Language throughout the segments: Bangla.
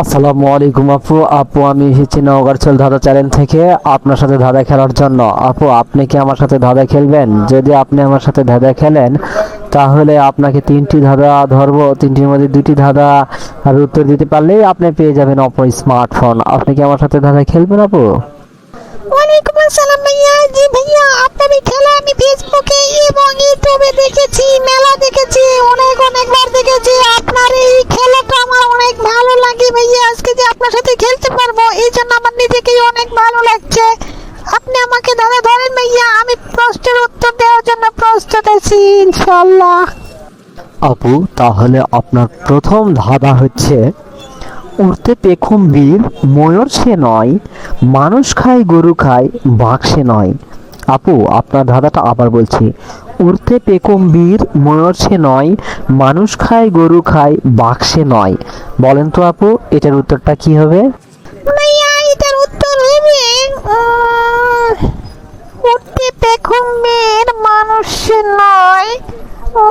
আসসালামু আলাইকুম আপু আমি এসেছি নওগাঁরচল ধাঁধা চ্যানেল থেকে আপনার সাথে ধাঁধা খেলার জন্য। আপনি কি আমার সাথে ধাঁধা খেলবেন? যদি আপনি আমার সাথে ধাঁধা খেলেন তাহলে আপনাকে তিনটি ধাঁধা ধরবো, তিনটির মধ্যে দুটি ধাঁধা আর উত্তর দিতে পারলেই আপনি পেয়ে যাবেন অপো স্মার্টফোন। আপনি কি আমার সাথে ধাঁধা খেলবেন আপু? ওয়ালাইকুম আসসালাম ভাইয়া। জি ভাইয়া, আপনার এই খেলা আমি ফেসবুকে এবং ইউটিউবে দেখেছি, মেলা দেখেছি, অনেকবার দেখেছি। আপনার এই খেলাটা আমার অনেক ভালো লাগে ভাইয়া। আজকে যে আপনার সাথে খেলতে পারবো এই জন্য আমার নিজেকেই অনেক ভালো লাগছে। আপনি আমাকে দাদা ধরেন ভাইয়া, আমি প্রশ্নের উত্তর দেওয়ার জন্য প্রস্তুত আছি ইনশাআল্লাহ। আপু তাহলে আপনার প্রথম ধাঁধা হচ্ছে, উড়তে পেখম বীর ময়ূর সে নয়, মানুষ খায় গরু খায় বাঘ সে নয়। আপু আপনার ধাঁধাটা আবার বলছি, উড়তে পেখম বীর ময়ূর সে নয়, মানুষ খায় গরু খায় বাঘ সে নয়। বলেন তো আপু এটার উত্তরটা কি হবে? ভাইয়া এটার উত্তর হবে উঠতে পেখমের মানুষ নয়,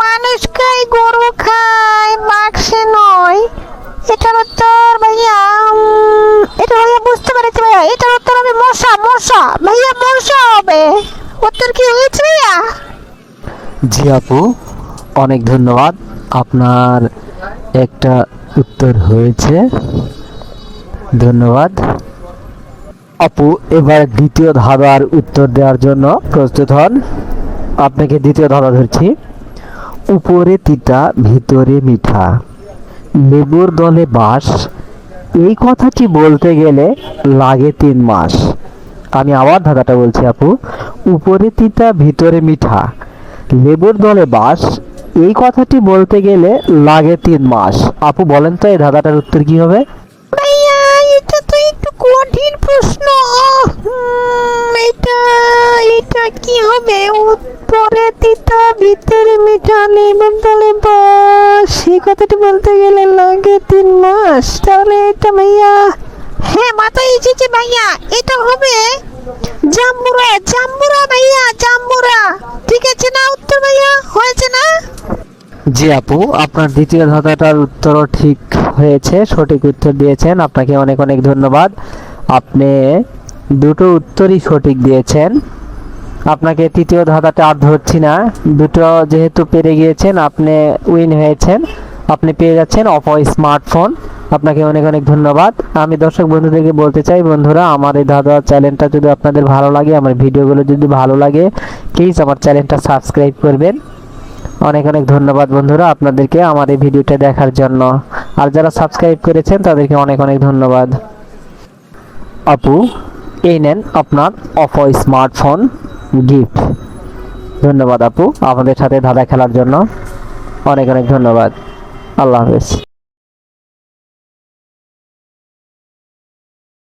মানুষ খায় গরু খায় বাক্সে নয়। এটার উত্তর ভাইয়া এটা ভাইয়া বুঝতে পেরেছি ভাইয়া, এটার উত্তর হবে মশা। মশা ভাইয়া, মশা হবে। উত্তর কি হয়েছে ভাইয়া? জি আপু, অনেক ধন্যবাদ। আপনার একটা উত্তর হয়েছে, ধন্যবাদ। আপু এবার দ্বিতীয় ধাঁধার উত্তর দেওয়ার জন্য প্রস্তুত হন। আপনাকে দ্বিতীয় ধাঁধা ধরছি। উপরে তিতা ভিতরে মিঠা, লেবুর দলে বাস, এই কথাটি বলতে গেলে লাগে 3 মাস। আমি আবার ধাঁধাটা বলছি আপু, উপরে তিতা ভিতরে মিঠা, লেবুর দলে বাস, এই কথাটি বলতে গেলে লাগে 3 মাস। আপু বলেন তো এই ধাঁধাটার উত্তর কি হবে? ভাইয়া এটা তো একটু কঠিন প্রশ্ন। এটা এটা কি হবে? উপরে তিতা ভিতরে মিঠা, লেবুর দলে বাস, সেই কথাটি বলতে গেলে লাগে 3 মাস। তাহলে এটা ভাইয়া, হ্যাঁ মাথায় এসেছে ভাইয়া, এটা হবে জাম্বুরা। জাম্বুরা ভাইয়া, জাম্বুরা। ঠিক আছে না উত্তর ভাইয়া? হয়েছে না? জি আপু, আপনার দ্বিতীয় ধাঁধাটার উত্তরও ঠিক হয়েছে, সঠিক উত্তর দিয়েছেন। আপনাকে অনেক অনেক ধন্যবাদ। আপনি দুটো উত্তরই সঠিক দিয়েছেন। আপনাকে তৃতীয় ধাঁধাটা আর ধরছি না, দুটো যেহেতু পেরে গিয়েছেন আপনি উইন হয়েছেন। আপনি পেয়ে যাচ্ছেন অপো স্মার্টফোন। আপনাকে অনেক অনেক ধন্যবাদ। আমি দর্শক বন্ধুদেরকে বলতে চাই, বন্ধুরা আমার এই ধাঁধা চ্যানেলটা যদি আপনাদের ভালো লাগে, আমার ভিডিওগুলো যদি ভালো লাগে, প্লিজ আমার চ্যানেলটা সাবস্ক্রাইব করবেন। অনেক অনেক ধন্যবাদ বন্ধুরা আপনাদেরকে আমার এই ভিডিওটা দেখার জন্য। আর যারা সাবস্ক্রাইব করেছেন তাদেরকে অনেক অনেক ধন্যবাদ। আপু এই নেন আপনার অপো স্মার্টফোন গিফট। ধন্যবাদ আপু আমাদের সাথে ধাঁধা খেলার জন্য, অনেক অনেক ধন্যবাদ। আল্লাহ হাফেজ।